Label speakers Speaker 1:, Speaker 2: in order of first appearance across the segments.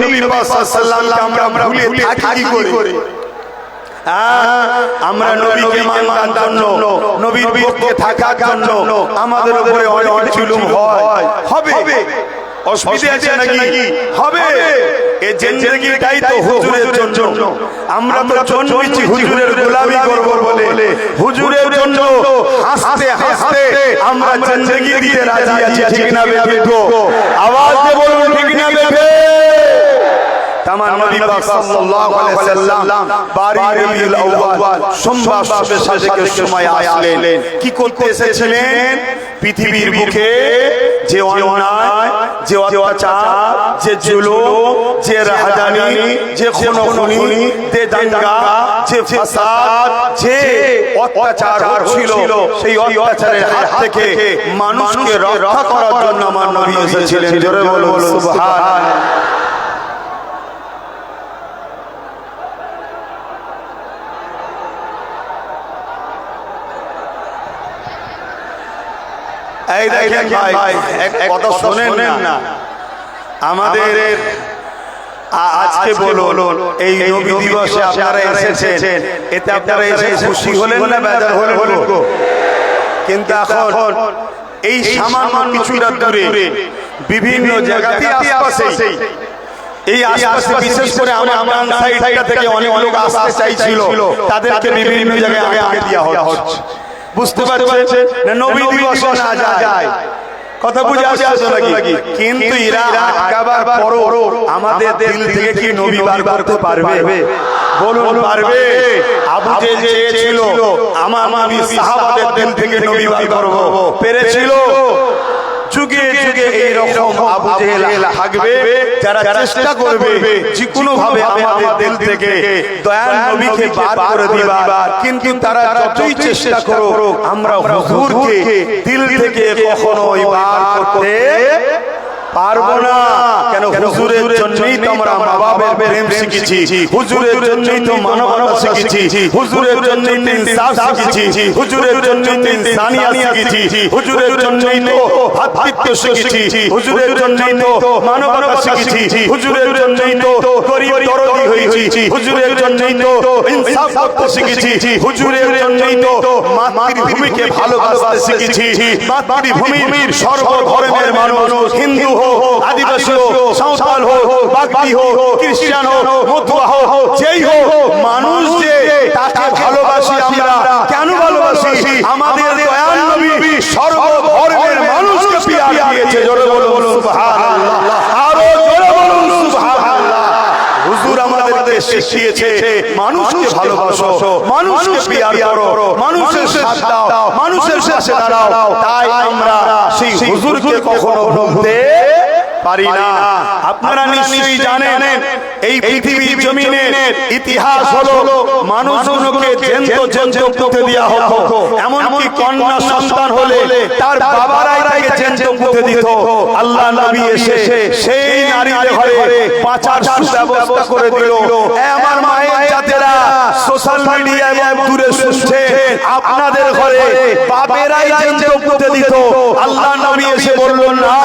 Speaker 1: নবী পাক সাল্লাল্লাহু আমরা ভুলে থাকি কি করে? আমরা নবীকে মানার জন্য, নবীর পক্ষে থাকার জন্য আমাদের উপরে অনেক জুলুম হয়, হবে, অসুবিধা আছে নাকি? হবে। এই জিন্দেগিটাই তো হুজুরের জন্য। আমরা তো জন্মেছি হুজুরের গোলামি করব বলে, হুজুরের জন্য হাসতে হাসতে আমরা জিন্দেগি দিতে রাজি আছি, ঠিক না বেঠো? আওয়াজ দিয়ে বলুন, ঠিক না বেঠো? তামাম নবী পাক সাল্লাল্লাহু আলাইহি ওয়াসাল্লাম 12 রবিউল আউয়াল সোমবার শবে সাদেকের সময় আসলেন। কি করতে এসেছিলেন? পৃথিবীর বুকে যে অন্যায়, যে অত্যাচার, যে জুলুম, যে রাহাজানি, যে খুনোখুনি, যে দাঙ্গা, যে ফাসাদ, যে অত্যাচার হচ্ছিল, সেই অত্যাচারের হাত থেকে মানুষকে রক্ষা করার জন্য আমার নবী এসেছিলেন। জোরে বলুন সুবহানাল্লাহ। এই দেখেন ভাই, এক কথা শুনেন না, আমাদের আজকে বলুন এই নবী দিবসে আপনারা এসেছেন, এতে আপনারা এসে খুশি হলেন না বেজার হলেন? কিন্তু এখন এই সামান্য কিছুটা দূরে বিভিন্ন জায়গাতে আশপাশে, এই আশপাশে বিশেষ করে আমার সাইডটা থেকে অনেক লোক আসতে চাইছিল, তাদেরকে বিভিন্ন জায়গায় আগে দেওয়া হচ্ছে। বুঝতে পারছেন না? নবী দিবসে না যায়, কথা বুঝে আসছে নাকি? কিন্তু এরা আটকাবার পরও আমাদের দিল থেকে কি নবী বার করতে পারবে? বলুন, পারবে? আবু জেহেল চেয়েছিল আমার নবী সাহাবাদের দিল থেকে নবী বার করব, পেরেছিল? যুগে যুগে এই রকম আবু জেহেল থাকবে যারা চেষ্টা করবে যে কোনো ভাবে আমাদের দিল থেকে দয়াল নবীকে বার করে দিবার, কিন্তু তারা যতই চেষ্টা করুক আমরা হুজুরকে দিল থেকে কখনোই বার করতে পারবো না। কেন? হুজুরের জন্যই তো আমরা মা বাবার প্রেম শিখেছি, হুজুরের জন্যই তো মানবতা শিখেছি, হুজুরের জন্যই তো ইনসাফ শিখেছি, হুজুরের জন্যই তো ইনসানিয়াত শিখেছি, হুজুরের জন্যই তো ভ্রাতৃত্ব শিখেছি, হুজুরের জন্যই তো মানবতা শিখেছি, হুজুরের জন্যই তো গরীব দরদি হয়েছি, হুজুরের জন্যই তো ইনসাফ করতে শিখেছি, হুজুরের জন্যই তো মাতৃভূমিকে ভালোবাসতে শিখেছি। মাতৃভূমির সর্বধর্মের মানুষ, হিন্দু হোক, আদিবাসী হোক, সাঁওতাল হোক, বাগদি হোক, খ্রিস্টান হোক, মতুয়া হোক, যেই হোক, মানুষ যে তাকে ভালোবাসি আমরা। কেন ভালোবাসি? আমাদের দয়াল নবী সর্বধর্মের মানুষকে পিয়ার দিয়েছে। জোরে বলুন সুবহানাল্লাহ, আরো জোরে বলুন সুবহানাল্লাহ। হুজুর আমাদেরকে শিখিয়েছে মানুষকে ভালোবাসো, মানুষকে পিয়ার করো, মানুষের সাথে দাও, মানুষের সাথে দাঁড়াও। তাই আমরা সেই হুজুরকে কখনো ভুলতে পারি না। আপনারা নিশ্চয়ই জানেন এই পৃথিবীর জমিনের ইতিহাস হলো মানুষগুলোকে জ্যান্ত পুঁতে দেওয়া হতো। এমনকি কন্যা সন্তান হলে তার বাবারাই তাকে জ্যান্ত পুঁতে দিত। আল্লাহ নবী এসে সেই নারীদের ঘরে বাঁচার সুব্যবস্থা করে দিল। আমার মায়ের জাতেরা সোশ্যাল মিডিয়া এবং দূরে শুনছে, আপনাদের ঘরে বাবেরাই জ্যান্ত পুঁতে দিত। আল্লাহ নবী এসে বললেন না,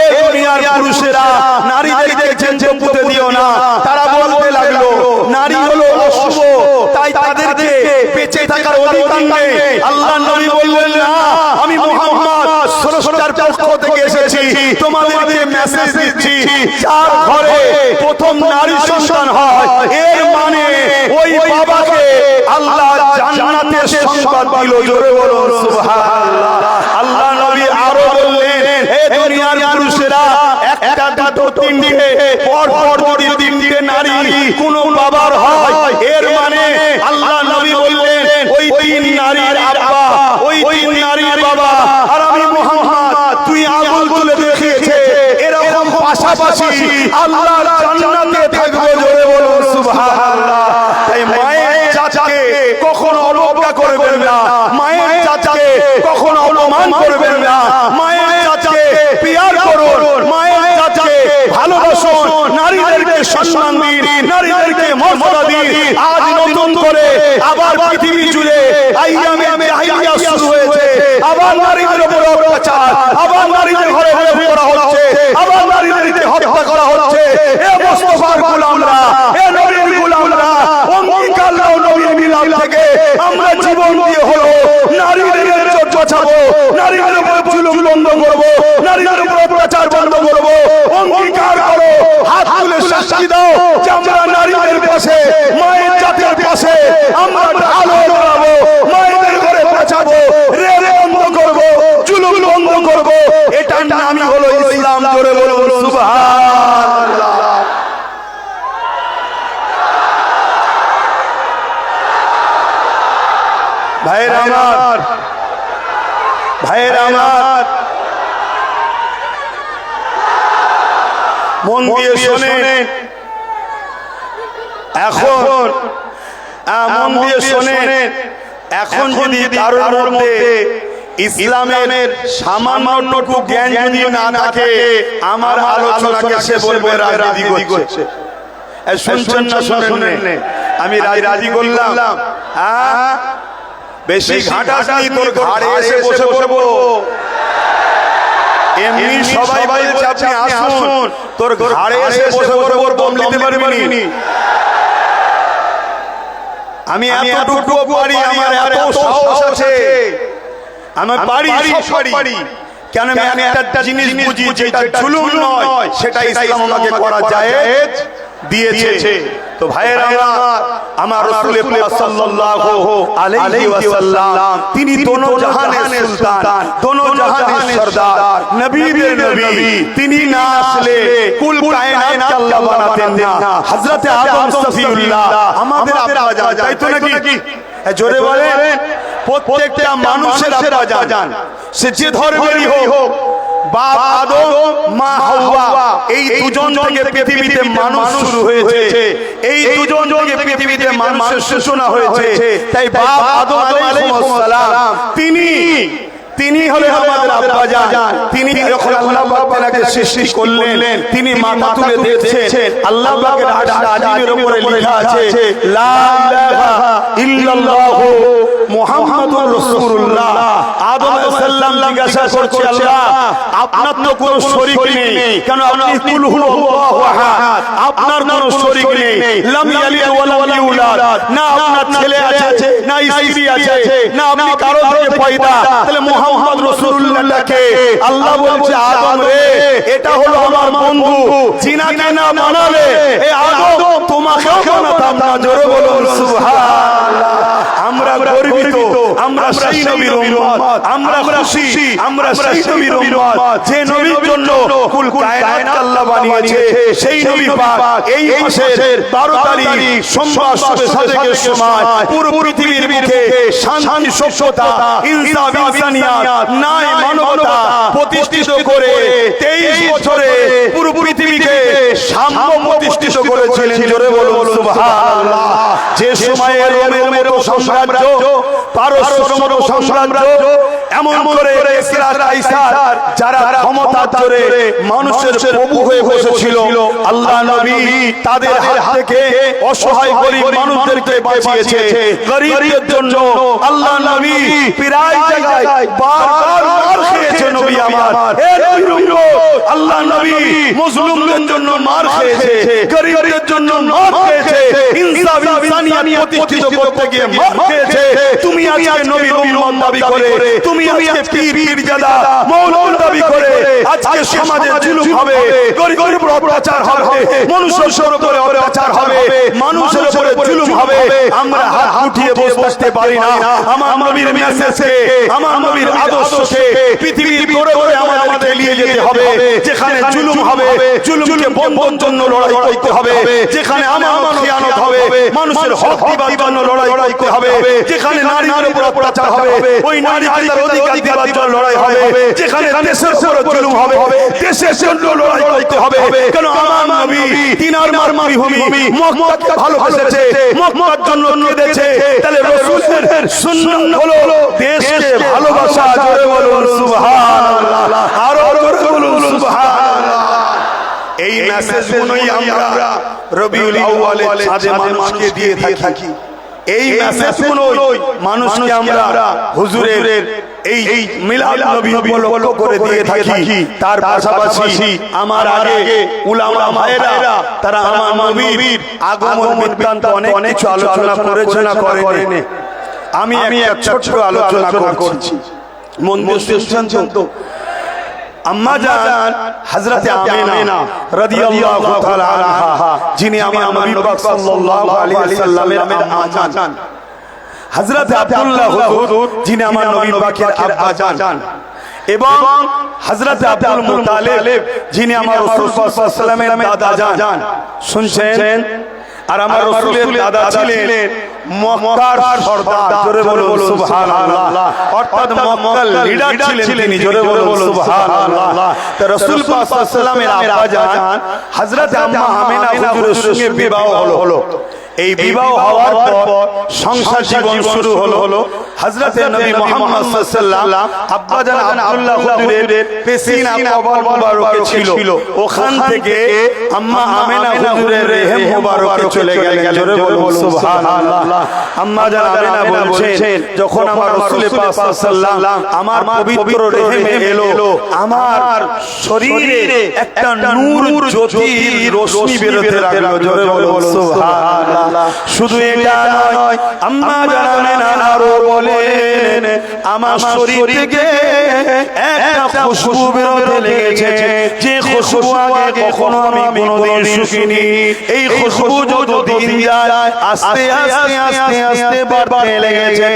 Speaker 1: এই দুনিয়ার পুরুষেরা নারীদেরকে জ্যান্ত পুঁতে দিও না। তারা বলতে লাগলো নারী হলো অশুভ, তাই তাদেরকে বেঁচে থাকার অধিকার নেই। আল্লাহ নবী বললেন না, আমি মুহাম্মদ সরসরার পক্ষ থেকে এসেছি, তোমাদেরকে মেসেজ দিচ্ছি, যার ঘরে প্রথম নারী সন্তান হয় এর মানে ওই বাবাকে আল্লাহ জান্নাতের সংবাদ দিল। জোরে বলুন সুবহানাল্লাহ। আল্লাহ নবী আরো বললেন, হে দুনিয়ার পুরুষেরা, একটা দুটো তিনটে পর পর যদি তিনটে নারী কোন বাবার হয় এর মানে আল্লাহ নবী বললেন ওই তিন নারীর আব্বা, ওই তিন নারীর বাবা। আর আমি মুহাম্মদ তুই আঙুল তুলে দেখিয়েছে এরকম পাশাপাশি আল্লাহ জান্নাতে থাকবে। জোরে বলুন সুবহানাল্লাহ। তাই মায়ের চাচাকে কখনো অবজ্ঞা করবেন না, মায়ের চাচাকে কখনো অপমান করবেন না, মায়ের চাচাকে পিয়ার করুন, মায়ের চাচাকে ভালোবাসুন, নারীদেরকে সম্মান দিন, নারীদেরকে মর্যাদা দিন। আজ নতুন করে আবার পৃথিবী জুড়ে আইয়ামে জাহিলিয়া শুরু হয়েছে, আবার নারীদের উপর অত্যাচার, আবার নারীদের ঘরে ঘরে করা হচ্ছে, আবার নারীদেরকে হত্যা করা হচ্ছে। এ মুস্তাফা নারীদের উপর অত্যাচার বন্ধ করব। অঙ্গীকার করো, হাত তুলে সাক্ষী দাও যে আমরা নারীদের পাশে, মায়ের জাতির পাশে আমরা ঢালো লড়াবো, মায়েদের ঘরে বাঁচাবো, রেল বন্ধ করব, জুলুম বন্ধ করব। এটার নামই হলো ইসলাম। জোরে বলুন সুবহানাল্লাহ। ভাইরা আমার, ভাইরা আমার, মন দিয়ে শোনেন। এখন মন দিয়ে শোনেন, এখন যদি কারোর মধ্যে ইসলামের সামান্যটুকু জ্ঞান যদি না থাকে, আমার আলোচনাকে সে বলবে রাজনীতি করছে। শুনছেন না শুনেন? আমি রাজি করলাম, হ্যাঁ বেশি ঘাটাঘাটি তোর ঘাড়ে এসে বসে পড়বো। এমনি সবাই বলছে আপনি আসুন, তোর ঘাড়ে এসে বসে পড়বো, দম নিতে পারবি। আমি এতটুকু পারি, আমার এত সাহস আছে, আমি পারি, সব পারি। কেন আমি একটা জিনিস বুঝি, যেটা জুলুম নয় সেটা ইসলাম আমাকে করা জায়েজ দিয়েছে। তো ভাইয়েরা আমার রাসূল পাক সাল্লাল্লাহু আলাইহি ওয়াসাল্লাম তিনি দোনো জাহানের সুলতান, দোনো জাহানের সরদার, নবীদের নবী। তিনি না আসলে কুল কায়নাত আল্লাহ বানাতেন না। হযরতে আদম সফিউল্লাহ আমাদের আব্বা জান, তাই তো নাকি? জোরে বলেন। প্রত্যেকটা মানুষের আব্বা জান, সে যে ধর্মেরই হোক, বাপ আদম, মা হাওয়া, এই দুজন থেকে পৃথিবীতে মানুষ শুরু হয়েছে, এই দুজন থেকে পৃথিবীতে মানুষের সূচনা হয়েছে। তাই বাপ আদম আলাইহিস সালাম তিনি হলেন আমাদের আব্বা জান। তিনি যখন আল্লাহ পাক তাকে সৃষ্টি করলেন, তিনি মাথা তুলে দেখছেন, আল্লাহ পাকের আরশ আজিমের উপরে লেখা আছে লা ইলাহা ইল্লাল্লাহু মুহাম্মাদুর রাসূলুল্লাহ। আদম আলাইহিস সালাম জিজ্ঞাসা করছে, আল্লাহ আপনার তো কোনো শরীক নেই, কেন আপনি কুল হুয়াল্লাহু আহাদ, আপনার কোনো শরীক নেই, লাম ইয়ালিদ ওয়া লাম ইউলাদ, না আপনার ছেলে আছে, না স্ত্রী আছে, না আপনি কারো থেকে পয়দা। তাহলে মুহাম্মদ রাসূলুল্লাহকে আল্লাহ বলছে, আদম রে, এটা হলো আমার বন্ধু, জিনাকে না বানালে এই আদম তোমাকেও বানাতাম না। জোরে বলুন সুবহানাল্লাহ। আমরা গর্বিত, আমরা সেই নবীর উম্মত, আমরা খুশি, আমরা সেই নবীর উম্মত যে নবীর জন্য কুল কায়নাত আল্লাহ বানিয়েছে। সেই নবী পাক এই মাসের 12 তারিখ সোমবার শবে সাদেকের সময় পুরো পৃথিবীর বুকে শান্তি, সভ্যতা, ইনসাফ, ইনসানিয়াত, ন্যায়, মানবতা প্রতিষ্ঠিত করে 23 বছরে পুরো পৃথিবীকে সাম্য প্রতিষ্ঠিত করেছিলেন। জোরে বলুন সুবহানাল্লাহ। যে সময়ে রোমের মতো সাম্রাজ্য, পারস্যের মতো সাম্রাজ্য, এমন করে কিসরা, কাইসার যারা ক্ষমতার জোরে মানুষের প্রভু হয়ে বসেছিল, আল্লাহ নবী তাদের হাত থেকে অসহায় গরিব মানুষদেরকে বাঁচিয়েছে। গরিবদের জন্য আল্লাহ নবী প্রায় জায়গায় বারবার মার খেয়েছে। নবী আমার, হে নবীর উম্মত, আল্লাহ নবী মুসলিমদের জন্য মার খেয়েছে, গরিবদের জন্য মার খেয়েছে, ইনসাফ, ইনসানিয়াত প্রতিষ্ঠিত করতে গিয়ে মার খেয়েছে। তুমি আজকে নবীর উম্মত দাবি করে, তুমি আজকে পীর, পীরজাদা, মওলানা দাবি করে আজকে সমাজে জুলুম হবে, গরিবের উপর অত্যাচার হবে, মানুষের উপরে অত্যাচার হবে, মানুষের উপরে জুলুম হবে। আমরা হাত উঠিয়ে বসতে পারি না। আমার নবীর মেসেজকে, আমার নবীর আদর্শকে পৃথিবীর দৌড়ে দৌড়ে আমাদেরকে নিয়ে যেতে হবে। যেখানে জুলুম হবে, জুলুমকে বন্ধের জন্য লড়াই করতে হবে। যেখানে আমানত খিয়ানত হবে, মানুষের হক দিবার জন্য লড়াই করতে হবে। যেখানে নারীর উপর অত্যাচার হবে, ওই নারীকে তার অধিকার দিবার জন্য লড়াই হবে। যেখানে দেশের উপর জুলুম হবে, দেশের জন্য লড়াই করতে হবে। কেন আমার নবী তিনার মাতৃভূমি মক্কাকে ভালোবেসেছে, মক্কার জন্য কেঁদেছে। তাহলে রাসূলের সুন্নাত হলো দেশকে ভালোবাসা। জোরে বলুন সুবহানাল্লাহ, আরো জোরে বলুন সুবহানাল্লাহ। এই মেসেজগুলোই আমরা রবিউল আউয়ালের চাঁদে মানুষকে দিয়ে থাকি। এই মেসেজগুলোই মানুষকে আমরা হুজুরের এই মিলাদ নবী উপলক্ষ করে দিয়ে থাকি। তার পাশাপাশি আমার আগে উলামা ভাইরা তারা আমার নবীর আগমন বৃত্তান্ত অনেক কিছু আলোচনা করেছে না করেনি। আমি একটা ছোট্ট আলোচনা করছি, মন দিয়ে শুনছেন তো? আম্মা জান হযরত আমিনা রাদিয়াল্লাহু তাআলা আনহা, যিনি আমার নবী পাক সাল্লাল্লাহু আলাইহি ওয়াসাল্লামের আম্মা জান, হযরত আব্দুল্লাহ হুজুর, যিনি আমার নবী পাকের আব্বা জান, এবং হযরত আব্দুল মুত্তালিব, যিনি আমার রাসূল সাল্লাল্লাহু আলাইহি ওয়াসাল্লামের দাদা জান। শুনছেন? আর আমার রাসূলের দাদা ছিলেন মক্কার সরদার, জোরে বলুন সুবহানাল্লাহ, অর্থাৎ মক্কার লিডার ছিলেন তিনি, জোরে বলুন সুবহানাল্লাহ। তো রাসূল পাক সাল্লাল্লাহু আলাইহি ওয়াসাল্লামের আব্বা জান হযরত আম্মা আমিনা হুজুরের সঙ্গে বিবাহ হলো। এই বিবাহ হওয়ার পর সংসার জীবন শুরু হলো। হযরত নবী মুহাম্মদ সাল্লাল্লাহু আলাইহি ওয়াসাল্লাম আব্বা জান আব্দুল্লাহ হুজুরের পেশিনা কবর মুবারকে ছিল, ওখান থেকে আম্মা আমিনা হুজুরের রেহেম মুবারকে চলে গেলেন, জোরে বলুন সুবহানাল্লাহ। আম্মা জান আমিনা বলছেন, যখন আমার রাসূল পাক সাল্লাল্লাহু আলাইহি ওয়াসাল্লাম আমার পবিত্র রেহেমে এলো, আমার শরীরে একটা নূর জ্যোতির রশ্মি বেরোতে লাগলো, জোরে বলুন সুবহানাল্লাহ। শুধু এটা নয়, আম্মা জান আমিনা আরো বলেন, আমার শরীর থেকে একটা খুশবু বেরোতে লেগেছে, যে খুশবু আগে কখনো আমি কোনোদিন শুকিনি। এই খুশবু যত দিন যায় আস্তে আস্তে আস্তে আস্তে বাড়তে লেগেছে।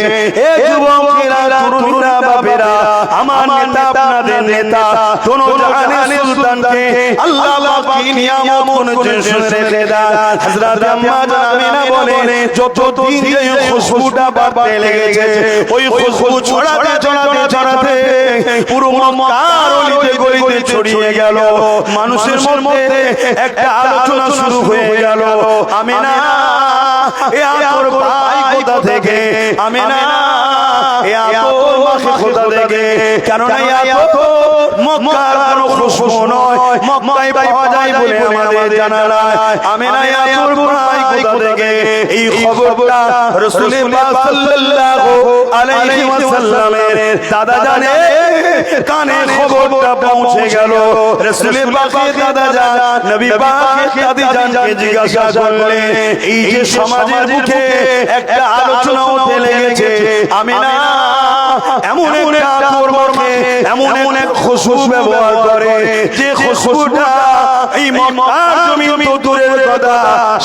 Speaker 1: এ যুবকেরা, তরুণীরা, বাবেরা, আমার নেতা, আপনাদের নেতা, দোনো জাহানের সুলতানকে আল্লাহ পাক কি নিয়ামত করেছেন শুনে রেখে দেন। হযরত আম্মা জান আমিনা বলেন, যত দিন এই খুশবুটা বাড়তে লেগেছে, ওই খুশবু ছড়াতে ছড়াতে ছড়াতে পুরো মক্কার অলিতে গলিতে ছড়িয়ে গেল। মানুষের মধ্যে একটা আলোচনা শুরু হয়ে গেল, আমিনা এ আতর পাই কোথা থেকে, আমিনা এ আতর মাখে কোথা থেকে, কেননা এই আতর মক্কার কোনো খুশবু নয়, মক্কায় পাওয়া যায় বলে আমাদের জানা নাই। আমিনা এ আতর পাই কোথা থেকে, এই খবরটা রাসূল পাক সাল্লাল্লাহু আলাইহি ওয়াসাল্লামের দাদা জানের কানে খবরটা পৌঁছে গেল। রাসূল পাকের দাদা জান নবী পাকের দাদি জানকে জিজ্ঞাসা করলেন, এই যে সমাজের বুকে একটা আলোচনা হতে লেগেছে, আমিনা এমন একটা আতর মাখে, এমন এক খুশবু ব্যবহার করে, যে খুশবুটা এই মক্কার জমিন তো দূরের কথা,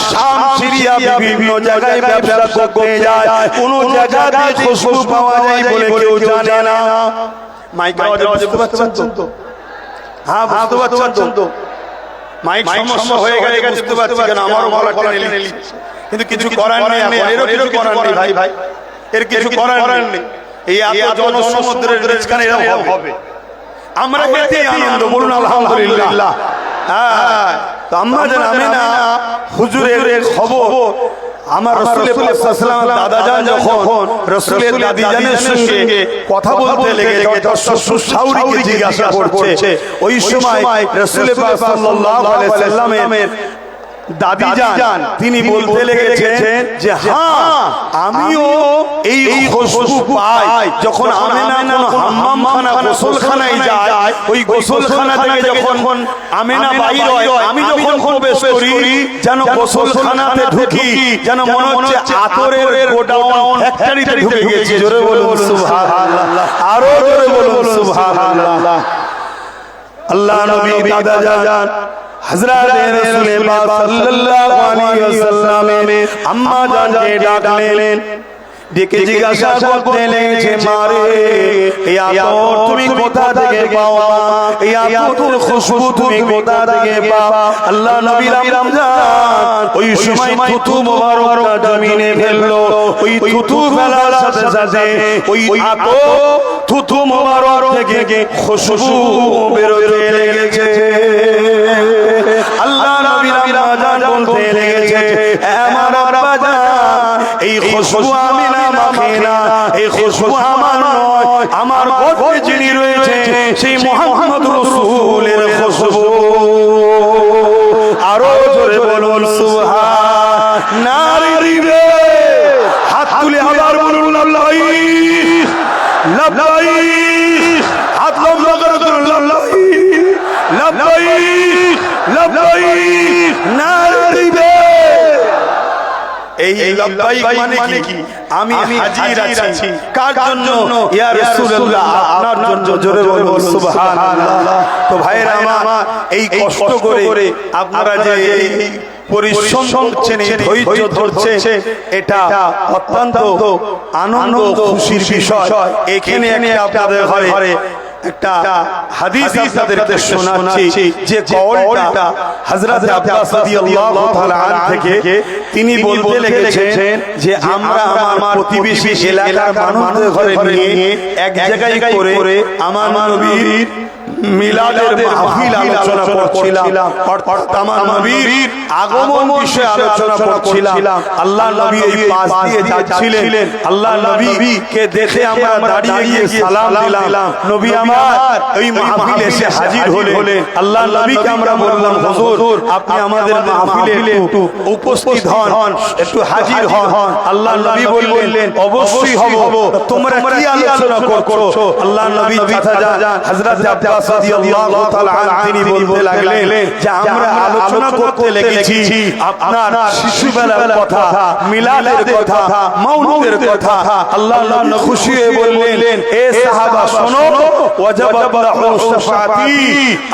Speaker 1: শাম, সিরিয়া, বিভিন্ন জায়গায় ব্যবসা করতে যায়, কোন জায়গাতে খুশবু পাওয়া যায় বলে কেউ জানে না। মাইক বুঝতে পারছেন তো? হ্যাঁ, বুঝতে পারছেন তো? মাইক সমস্যা হয়ে গেছে, বুঝতে পারছি, কেন আমারও গলা টেনে নিচ্ছে, কিন্তু কিছু করার নেই, এরও কিছু করার নেই ভাই, এর কিছু করার নেই। এই এত জনসমুদ্রের মাঝখানে এরকম হবে, আমরা এতে আনন্দ, বলুন আলহামদুলিল্লাহ। হ্যাঁ, তো আম্মা জান আমিনা হুজুরের খবর আমার রাসূল পাক সাল্লাল্লাহু আলাইহি ওয়াসাল্লাম দাদা জান যখন রাসূলের দাদি জানের সঙ্গে কথা বলতে লেগেছে, শ্বশুর শাশুড়িকে জিজ্ঞাসা করছে, ওই সময় রাসূল পাক সাল্লাল্লাহু আলাইহি ওয়াসাল্লামের দাদি জান তিনি বলতে লেগেছেন যে হ্যাঁ, আমিও এই খুশবু পাই যখন আমিনা কোন হাম্মামখানা, গোসলখানায় যায়, ওই গোসলখানা থেকে যখন আমিনা বাইর হয়, আমি যখন প্রবেশ করি, যেন গোসলখানাতে ঢুকি, যেন মনে হচ্ছে আতরের গোডাউন ফ্যাক্টরিতে ঢুকে গেছি। জোরে বলুন সুবহানাল্লাহ, আরো জোরে বলুন সুবহানাল্লাহ। আল্লাহ নবী দাদা জান হযরত রাসূল পাক সাল্লাল্লাহু আলাইহি ওয়াসাল্লাম আম্মা জানকে ডাকলেন, ডেকে জিজ্ঞাসা করতে লেগেছে, মারে এই আতর তুমি কোথা থেকে পাও, এই আতরের খুশবু তুমি কোথা থেকে পাও? আল্লাহ নবী রমজান ওই সময় থুতু মোবারকটা জমিনে ফেললো, ওই থুতু ফেলার সাথে সাথে ওই আতর থুতু মোবারক থেকে খুশবু বেরোতে লেগেছে। আল্লাহ নবী রমজান বলতে লেগেছে, আমার আব্বা জান এই খুশবু আমিনা মাখে না, এই খুশবু আমার নয়, আমার গর্ভে যিনি রয়েছে সেই মুহাম্মদ রাসূলের খুশবু। আরো জোরে বলুন সুবহানাল্লাহ, হাত তুলে আবার বলুন লাব্বাইক লাব্বাইক, হাত লম্বা করে বলুন লাব্বাইক লাব্বাইক লাব্বাইক, নারে এই লাব্বাইক মানে কি? আমি হাজির আছি। কার জন্য? ইয়া রাসূলুল্লাহ, আপনার জন্য। জোরে বলুন সুবহানাল্লাহ। তো ভাইরা আমার, এই কষ্ট করে আপনারা যে পরিশ্রম করছেন, এই ধৈর্য ধরছেন, এটা অত্যন্ত আনন্দ খুশির বিষয়। এখানে আপনাদের ঘরে একটা হাদিস আপনাদেরকে শোনাচ্ছি, যে কওলটা হযরত আব্বাস রাদিয়াল্লাহু তাআলা আনহু থেকে তিনি বলতে লেগেছেন যে আমরা আমার প্রতিবেশী এলাকার মানুষদের ঘরে নিয়ে এক জায়গায় করে আমার নবীর মিলাদের মাহফিল আলোচনা করছিলাম, অর্থাৎ আমার নবীর আগমন বিষয়ে আলোচনা করছিলাম। আল্লাহ নবী এই পাশ দিয়ে যাচ্ছিলেন, আল্লাহ নবীকে দেখে আমরা দাঁড়িয়ে গিয়ে সালাম দিলাম। নবী আমার এই মাহফিলে এসে হাজির হলেন। আল্লাহ নবীকে আমরা বললাম, হুজুর আপনি আমাদের মাহফিলে একটু উপস্থিত হন, একটু হাজির হন। আল্লাহ নবী বললেন, অবশ্যই হব। তোমরা কি আলোচনা করছো? আল্লাহ নবী চাচা হযরত আব্বাস রাদিয়াল্লাহু তাআলা আনহু তিনি বলতে লাগলেন যে আমরা আলোচনা করতে লেগেছি আপনার শিশুবেলার কথা, মিলাদের কথা, মাউলুদের কথা। আল্লাহ নবী খুশি হয়ে বললেন, এ সাহাবা শোনো, ওয়াজাবাত লাহু শাফাআতি,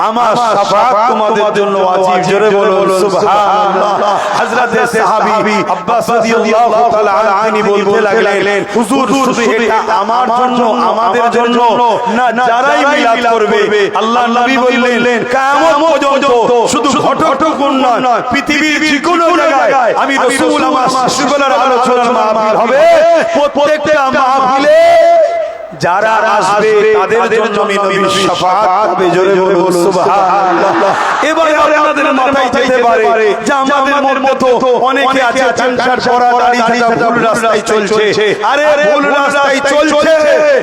Speaker 1: আমার শাফাআত তোমাদের জন্য ওয়াজিব। জোরে বলুন সুবহানাল্লাহ। হযরত সাহাবী আব্বাস রাদিয়াল্লাহু তাআলা আনহু তিনি বলতে লাগলেন, হুজুর শুধু এটা আমার জন্য, আমাদের জন্য না, যারাই মিলাদ করবে। আল্লাহ নবী বললেন, কিয়ামত পর্যন্ত শুধু ঘটকটুকুন নয়, পৃথিবীর যে কোনো জায়গায় আমি রাসূল আমার শিশুবেলার আলোচনার মাহফিল হবে, প্রত্যেকটা মাহফিলে যারা আসবে তাদের জন্য আমি নবীর শাফাআত হবে। জোরে বলুন সুবহানাল্লাহ। এবারে আপনাদের মাথায় যেতে পারে যে আমাদের মতো অনেকে আছে চানসার পরা দাড়ি থাকা ভুল রাস্তায় চলছে। আরে ভুল রাস্তায় চলছে,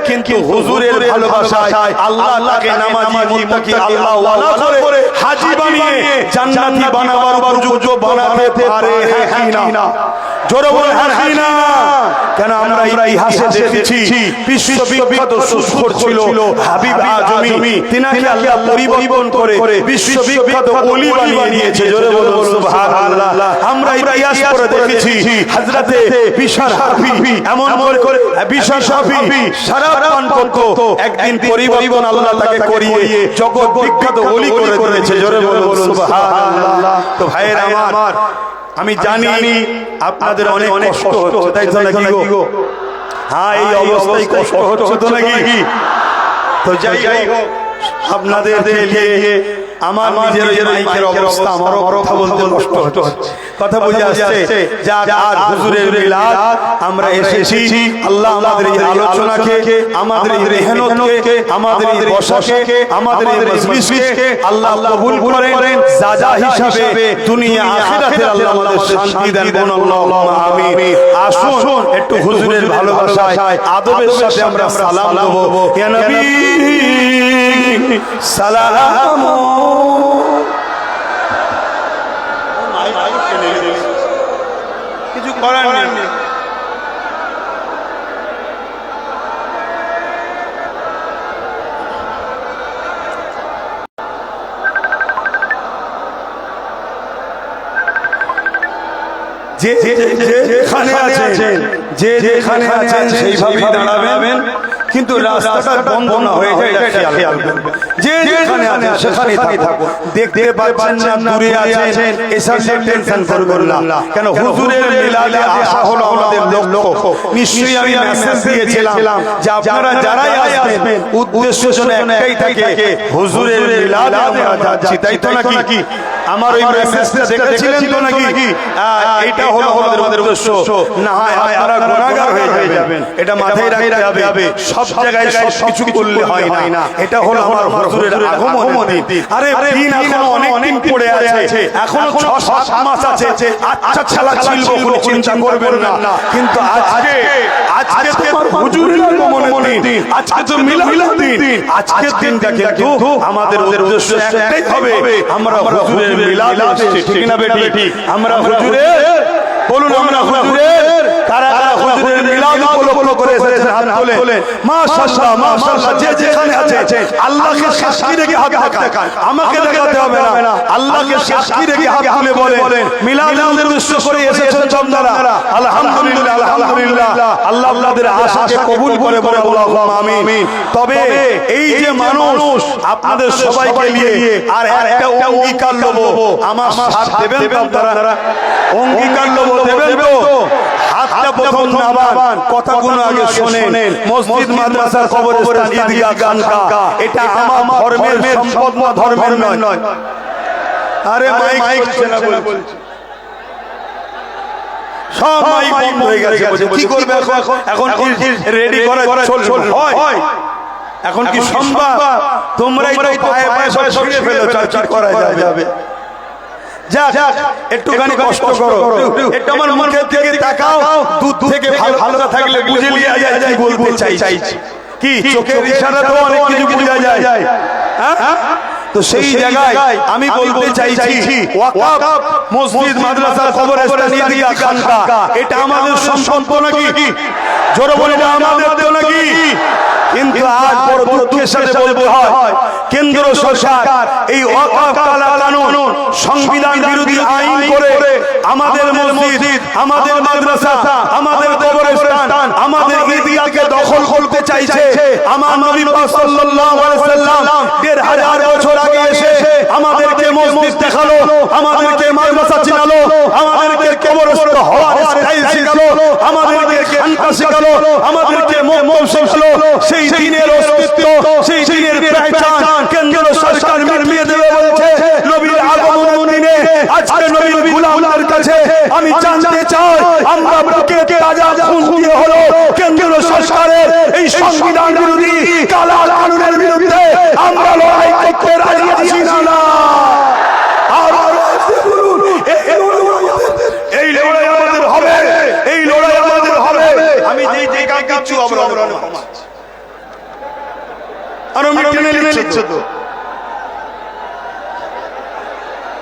Speaker 1: কিন্তু হুজুরের ভালোবাসায় আল্লাহ তাকে নামাজি মুত্তাকি আল্লাহ ওয়ালা করে হাজী বানিয়ে জান্নাতি বানাবার উপযুক্ত বানাতে পারে, হ্যাঁ কি না? জোরে বলুন হ্যাঁ কি না? কেন আমরা ইতিহাসে দেখেছি বিশ্ববিখ্যাত সুস্কর ছিল হাবিব আজমি, তিনাকে আল্লাহ পরিবর্তন করে বিশ্ববিখ্যাত ওলি বানিয়ে দিয়েছে। জোরে বলুন সুবহানাল্লাহ। আমরা ইতিহাস পড়ে দেখেছি হযরতে বিশার হাফি এমন করে বিশার হাফি সারা পান করত, একদিন পরিবর্তন আল্লাহ তাকে করিয়ে জগৎ বিখ্যাত ওলি করে দিয়েছে। জোরে বলুন সুবহানাল্লাহ। তো ভাইয়েরা আমার, আমি জানি আপনাদের অনেক কষ্ট হচ্ছে, তাই তো নাকি গো? হ্যাঁ, এই অবস্থায় কষ্ট হচ্ছে তো নাকি? তো যাই হোক, আপনাদের নিয়ে আমার নিজের মাইকের অবস্থা, আমারও কথা বলতে কষ্ট হচ্ছে। কথা বুঝে আসছে? যা আজ হুজুরের মিলাদ আমরা এসেছি, আল্লাহ আমাদের এই আলোচনাকে, আমাদের এই মেহনতকে, আমাদের এই বসাকে, আমাদের এই মজলিসকে আল্লাহ কবুল করেন। সাজা হিসাবে দুনিয়া আখিরাতে আল্লাহ আমাদের শান্তি দেন। বলুন আল্লাহুম্মা আমিন। আসুন একটু হুজুরের ভালোবাসায় আদবের সাথে আমরা সালাম দেব। ইয়া নবী সালাম। কিছু করার নেই। যেখানে আছেন সেইভাবেই দাঁড়াবেন, কিন্তু রাস্তাটা বন্ধ না হয়ে যায় এটা খেয়াল করবেন। যেখানে আছেন সেখানেই থাকুন। দেখতে পাচ্ছেন না দূরে আছেন, এসব টেনশন করবেন না। কেন হুজুরের মিলাদে আসা হলো আমাদের লক্ষ্য। নিশ্চয়ই আমি মেসেজ দিয়েছিলাম যে আপনারা যারাই আসবেন উদ্দেশ্য যেন একটাই থাকে, হুজুরের মিলাদে আমরা যাচ্ছি, তাই তো নাকি? আমার ওই মেসেজটা দেখেছিলেন তো নাকি? এটা হলো আমাদের উদ্দেশ্য। না হয় আপনারা গুনাহগার হয়ে যাবেন, এটা মাথায় রাখতে হবে। সব জায়গায় সবকিছু করলে হয় না। এটা হলো আমার হুজুরের আগমনের দিন। আরে দিন এখনো অনেক দিন পড়ে আছে, এখনো 6-7 মাস আছে। আচ্ছা ছালা ছিল, কোনো চিন্তা করবেন না। কিন্তু আজকে তোমার হুজুরের আগমনের দিন, আজকে তো মিলাদের দিন। আজকের দিনটা কিন্তু আমাদের উদ্দেশ্য একটাই হবে, আমরা হুজুরের মিলাদ আসছে, ঠিক না বেটি? আমরা হুজুরের, বলুন আমরা হুজুরের, কারা কারা হুজুরের মিলাদ উপলক্ষ করে এসেছেন হাত তোলেন মাশাআল্লাহ মাশাআল্লাহ যে যেখানে আছে আল্লাহকে সাক্ষী রেখে হাত দেখান আমাকে দেখাতে হবে না আল্লাহকে সাক্ষী রেখে হাত তুলে বলেন মিলাদের উদ্দেশ্য করে এসেছেন আপনারা আলহামদুলিল্লাহ আলহামদুলিল্লাহ আল্লাহ আপনাদের আশাকে কবুল করে বলে আল্লাহুম্মা আমিন তবে এই যে মানুষ আপনাদের সবাইকে নিয়ে আর একটা অঙ্গীকার নেব আমার সাথ দেবেন তো আপনারা অঙ্গীকার নেব দেবেন তো হাতটা প্রথম নামান কথাগুলো আগে শুনেন মসজিদ মাদ্রাসা কবরস্থান ঈদগাহ খানকা এটা আমার ধর্মের সম্পদ না ধর্মের নয় আরে মাইক চেনা বলছি সব মাইক বন্ধ হয়ে গেছে কি করবে এখন কি রেডি করা চলবে হয় এখন কি সম্ভব তোমরাই তো পায়ে পায়ে সব ছড়িয়ে ফেলো চর্চা করা যাবে যাক একটুখানি কষ্ট করো একটু আমার মুখের দিকে তাকাও দুধ থেকে ভালো থাকলে বুঝে লিয়া যায় কি বলতে চাইছি কি চোখের ইশারাতে অনেক কিছু বোঝা যায় হ্যাঁ তো সেই জায়গায় আমি বলতে চাইছি ওয়াকফ মসজিদ মাদ্রাসা কবরস্থান ঈদগাহ খানকা এটা আমাদের সম্পদ নাকি জোরে বলে না আমাদের তো নাকি কিন্তু আজ বড় দুঃখের সাথে বলতে হয় কেন্দ্র সরকার এই ওয়াকফ কানুন সংবিধান বিরোধী আইন করে আমাদের মসজিদ আমাদের মাদ্রাসা আমাদের কবরস্থান আমাদের ঈদগাহকে দখল করতে চাইছে আমার নবী পাক সাল্লাল্লাহু আলাইহি ওয়াসাল্লাম ১৫০০ বছর আগে এসে আমাদেরকে মসজিদ দেখালো আমাদেরকে মাদ্রাসা চিনালো আমাদেরকে কবরস্থান হওয়ার স্টাইল শিখালো আমাদেরকে খানকা শিখালো আমাদেরকে মক্তব শিখালো সেই দিনের অস্তিত্ব সেই দিনের পহচান কেন্দ্র সরকার মিটিয়ে দেবে বলছে নবীর আগমন দিনে আজকে নবীর গোলামদের কাছে আমি জানতে চাই আমরা বুকে তাজা খুন দিয়ে হলো কেন্দ্র সরকারের এই সংবিধান বিরোধী কালা কানুনের বিরুদ্ধে আমরা লড়াই করতে রাজি আছি না আর এই লড়াই আমাদের হবে এই লড়াই আমাদের হবে আমি যেই কাজ করছি অবলম্বন আর আমি টেনে নিচ্ছে তো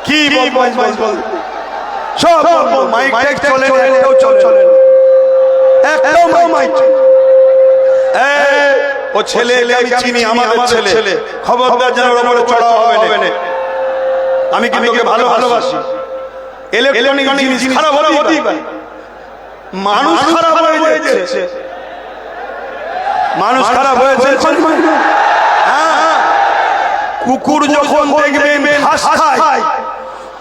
Speaker 1: কি বল সব মাইক টেক চলে একটাও চলে একটাও মাইক ও ছেলে আমি চিনি আমাদের ছেলে খবরদার যেন ওর উপরে চড়া হবে না আমি কিন্তু ওকে ভালোবাসি ইলেকট্রনিক জিনিস খারাপ হতেই পারে মানুষ খারাপ হয়ে যাচ্ছে মানুষ খারাপ হয়েছে কুকুর যখন দেখবেন ঘাস খায়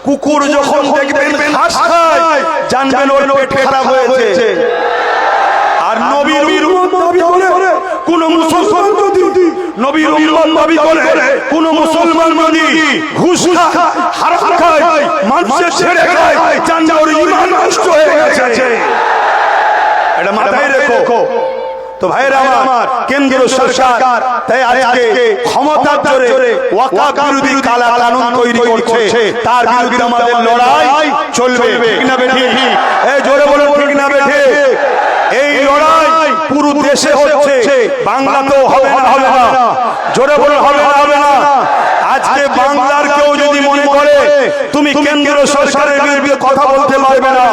Speaker 1: কুকুর যখন দেখবেন ঘাস খায় জানবেন ওর পেট খারাপ হয়েছে আর নবীর উম্মত নবী বলে কোন মুসলমান যদি নবীর উম্মত নবী বলে কোন মুসলমান যদি ঘুষ খায় হারাম খায় মানুষের ছেড়ে খায় জানবেন ওর ঈমান নষ্ট হয়ে গেছে এটা মাথায় রেখো তো ভাইরা আমার কেন্দ্র সরকার তাই আজকে ক্ষমতার জোরে ওয়াকফ বিরোধী কালা কানুন তৈরি করছে তার বিরুদ্ধে আমাদের লড়াই চলবে ঠিক না বেঠিক এই জোরে বলুন ঠিক না বেঠিক এই লড়াই পুরো দেশে হচ্ছে বাংলাতেও হবে না জোরে বলুন হবে না আজকে বাংলার কেউ যদি মনে করে তুমি কেন্দ্র সরকারের বিরুদ্ধে কথা বলতে পারবে না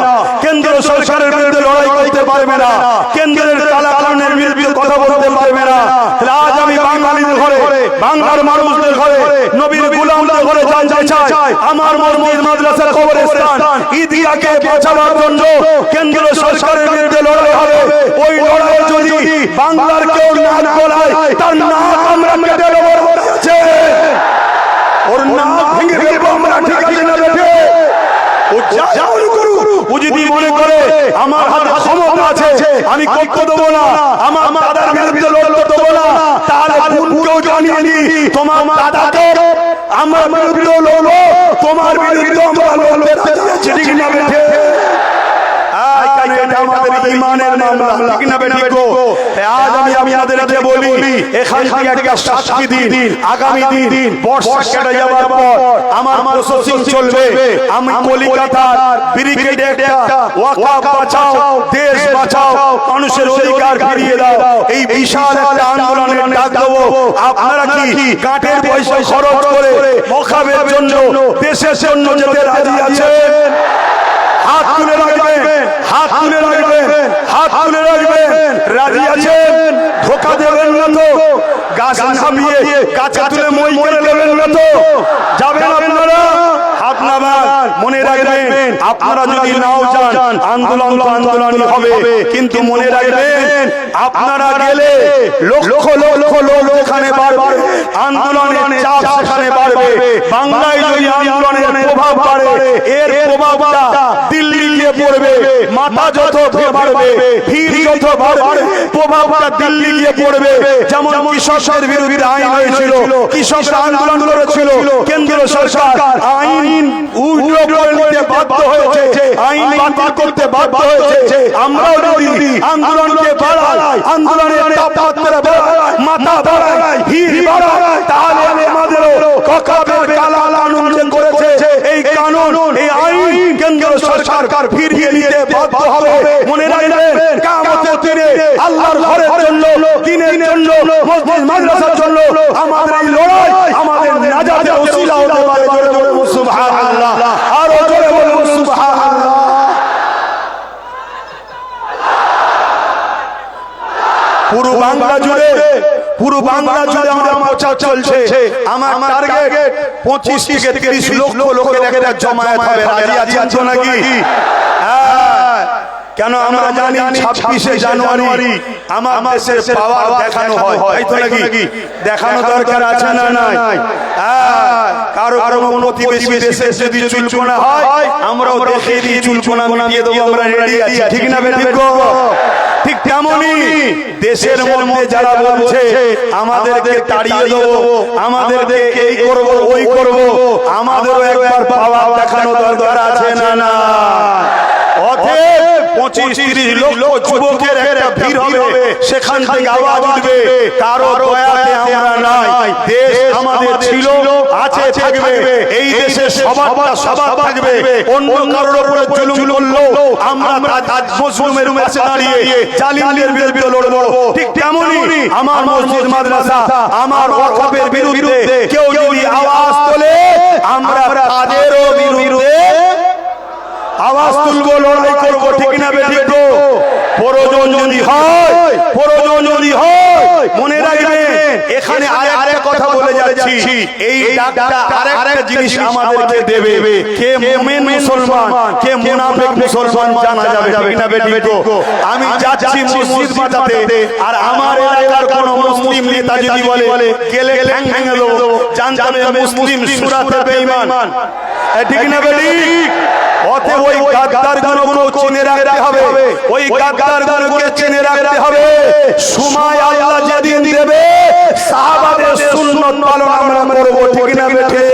Speaker 1: কেন্দ্র সরকারের বিরুদ্ধে লড়াই করতে পারবে না কেন্দ্রের কালা কানুনের বিরুদ্ধে কথা বলতে পারবে না তাহলে আজ আমি বাঙালিদের ঘরে বাংলার মানুষদের ঘরে নবীর গোলামদের ঘরে জানতে চাই আমার মসজিদ মাদ্রাসা কবরস্থান ঈদগাহকে বাঁচানোর জন্য কেন্দ্র সরকারের বিরুদ্ধে লড়াই হবে ওই লড়াই যদি বাংলার কেউ নাক গলায় তার নাক আমরা কেটে দেব ওর নাক ভেঙে ফেলবো আমরা ঠিক আছে না বেঠে ও যা করু ও যদি মনে করে আমার হাতে ক্ষমতা আছে আমি করতে দেবো না আমার দাদার বিরুদ্ধে লড়তে দেবো না তাহলে বোনকেও জানিয়ে নি তোমার দাদাকে আমার বিরুদ্ধে লড়বো তোমার বিরুদ্ধে আমরা লড়তে দিয়েছি ঠিক না বেঠে আমাদের ঈমানের মামলা ঠিক না বেঠিক আজ আমি আপনাদেরকে বলি এখান থেকে একটা সাক্ষী দিন আগামী দিন বর্ষা কেটে যাওয়ার পর আমার প্রসেসিং চলবে আমি কলকাতার ব্রিগেডে একটা ওয়াকফ বাঁচাও দেশ বাঁচাও মানুষের অধিকার ফিরিয়ে দাও এই বিশাল একটা আন্দোলনের ডাক দেব আপনারা কি কাঠের পয়সা খরচ করে ওয়াকফের জন্য দেশের জন্য যেতে রাজি আছেন হাত তুলে রাখবেন হাত তুলে রাখবেন, হাত তুলে রাখবেন। রাজি আছেন? ধোকা দেবেন না তো? গাছ নামিয়ে গাছে তুলে মই করে নেবেন না তো? যাবেন আপনারা? হাত নামান। মনে রাখবেন, আপনারা যদি নাও যান আন্দোলন তো আন্দোলনই হবে, কিন্তু মনে রাখবেন আপনারা গেলে লক্ষ লক্ষ লোক এখানে বাড়বে, আন্দোলনের চাপ সেখানে বাড়বে। বাংলায় যদি আন্দোলনের প্রভাব বাড়ে, এর প্রভাবটা দিল্লি গিয়ে পড়বে। মাথা যত বাড়বে, ভিড় যত বাড়বে, প্রভাবটা দিল্লি গিয়ে পড়বে। যেমন কৃষকের বিরুদ্ধে আইন হয়েছিল, কৃষকরা আন্দোলন করেছিল, কেন্দ্র সরকার আইন উল্টো করে নিতে বাধ্য হয়েছে, আইন বাতিল করতে বাধ্য হয়েছে। আমরাও যদি আন্দোলনকে বাড়াই, আন্দোলনের তাপমাত্রা বাড়াই, মাথা বাড়াই, ভিড় বাড়াই, তাহলে আমাদেরও ককাবের কালা কানুন যে করেছে, এই কানুন, এই আইন কেন্দ্র সরকার ফিরিয়ে নিতে বাধ্য হবে। মনে রাখবেন, কিয়ামতের দিনে আল্লাহর ঘরের জন্য, দ্বীনের জন্য, মসজিদ মাদ্রাসার জন্য আমাদের এই লড়াই আমাদের নাজাতের ওসিলা হতে পারে। জোরে বলুন সুবহানাল্লাহ, আরো জোরে বলুন সুবহানাল্লাহ। পুরো বাংলা জুড়ে আমার প্রচার চলছে। আমার টার্গেট 25 থেকে 30 লক্ষ লোকের একটা জমায়েত হবে। রাজি আছেন তো নাকি? কেন আমরা জানি 26শে জানুয়ারি আমার দেশের পাওয়ার দেখানো হয়, তাই তো নাকি? দেখানো দরকার আছে না নাই? কারো প্রতিবেশী দেশে যদি চুলকোনা হয়, আমরাও দেখিয়ে দিই চুলকোনা মিটিয়ে দেবো, আমরা রেডি আছি। ঠিক না বেঠিক? ঠিক তেমনই দেশের মধ্যে যারা বলছে আমাদেরকে তাড়িয়ে দেবো, আমাদেরকে এই করব ওই করব, আমাদেরও একবার পাওয়ার দেখানো দরকার আছে না না? অতএব 25-30 লক্ষ যুবকের একটা ভিড় হবে, সেখান থেকে আওয়াজ উঠবে, কারো দয়াতে আমরা নাই। দেশ আমাদের ছিল, আছে, থাকবে। এই দেশে সবার থাকবে। অন্য কারোর উপরে জুলুম করলো আমরা আজ মজলুমের পাশে দাঁড়িয়ে জালিমদের বিরুদ্ধে লড়বো। ঠিক তেমনই আমার মসজিদ মাদ্রাসা, আমার ওয়াকফের বিরুদ্ধে কেউ যদি আওয়াজ তোলে, আমরা তাদেরও বিরুদ্ধে আওয়াজ তুলবো, লড়াই করবো। ঠিক না বেঠিক? প্রয়োজন যদি হয়, মনে রাখবেন এখানে আরেকটা কথা বলে যাচ্ছি, এই ডাকটা আরেকটা জিনিস আমাদেরকে দেবে, কে মুমিন মুসলমান, কে মুনাফিক মুসলমান জানা যাবে। ঠিক না বেঠিক? আমি যাচ্ছি মসজিদ বাঁচাতে, আর আমার এলাকার কোন মুসলিম নেতা যদি বলে গেলে ঠ্যাং ভেঙে দেবো, জানতে হবে মুসলিম সূরাতে বেঈমান। ঠিক না বেঠিক? অতএব ওই গাদ্দারগুলোকে চিনে রাখতে হবে, ওই গাদ্দারগুলোকে চিনে রাখতে হবে। সময় আল্লাহ যেদিন দেবে, সাহাবাদের সুন্নাত পালন আমরা করব। ঠিক না বেঠে?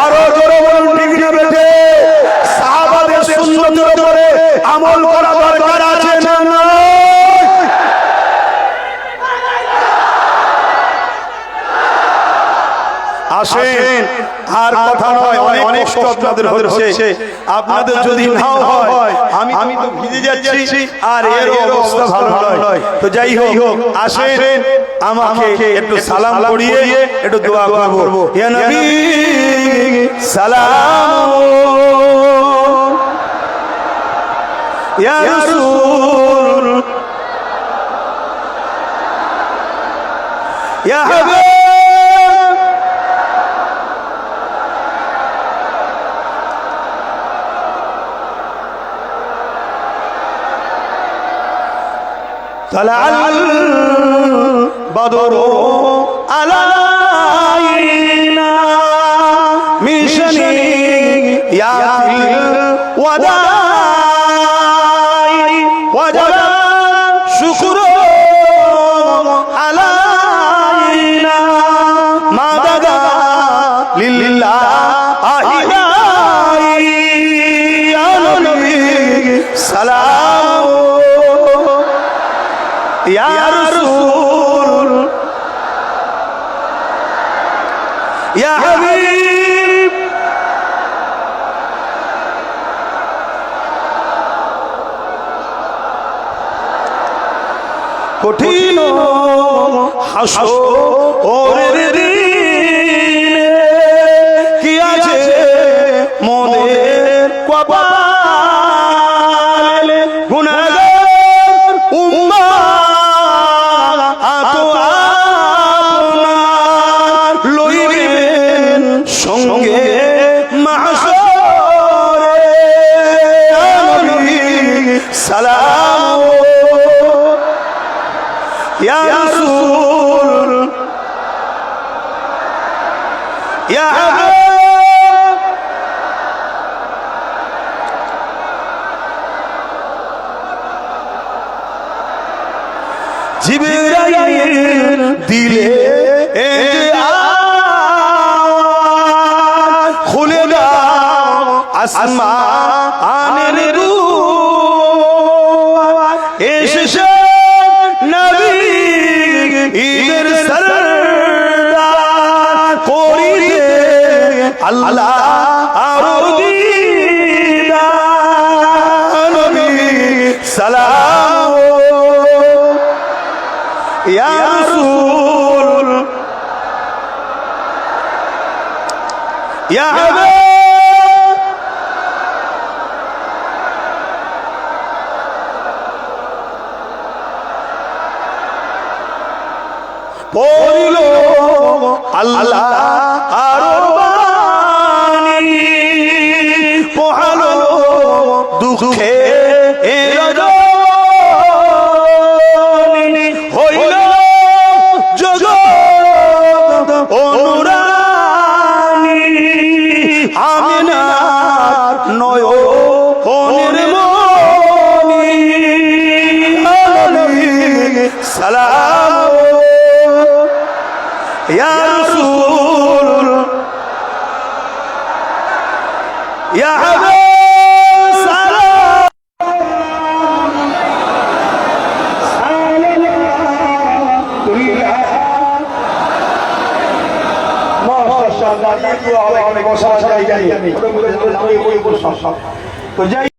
Speaker 1: আরো জোরে বলুন, ঠিক না বেঠে? সাহাবাদের সুন্নাতের উপরে আমল করা দরকার আছে না না? আসেন, আর কথা নয়, অনেক কষ্ট আপনাদের হচ্ছে। আপনাদের যদি নাও হয়, আমি তো ভিজে যাচ্ছি, আর এর অবস্থা ভালো নয়। তো যাই হোক, আসেন আমাকে একটু সালাম করিয়ে একটু দোয়া করব। ইয়া নবী সালাম, ইয়া রাসূল, ইয়া হাবিব, طلع البدر علينا من شنيعة الوداع وجب الشكر علينا ما بدا لله يا نبي سلام يا رسول يا حبيب কঠিন হাসরের দিনে কি আছে মোদের কপালে সালাম ইয়া রাসূল ইয়া হাবিব জিবরাইল দিলে খুলে দাও আসমানের দুয়ার এসেছে নবী ঈদের সরদার করিতে আল্লাহ আর দিদার নবী সালাম ইয়া রাসূল ইয়া হাবিব পড়িল আল্লাহ আর বাণী পোহালো দুঃখে রজনী হইল জগৎ অনুরানী আমিনার নয়নের মণি সালাম ইয়া রাসূল ইয়া হাবিব সালাম মাশাআল্লাহ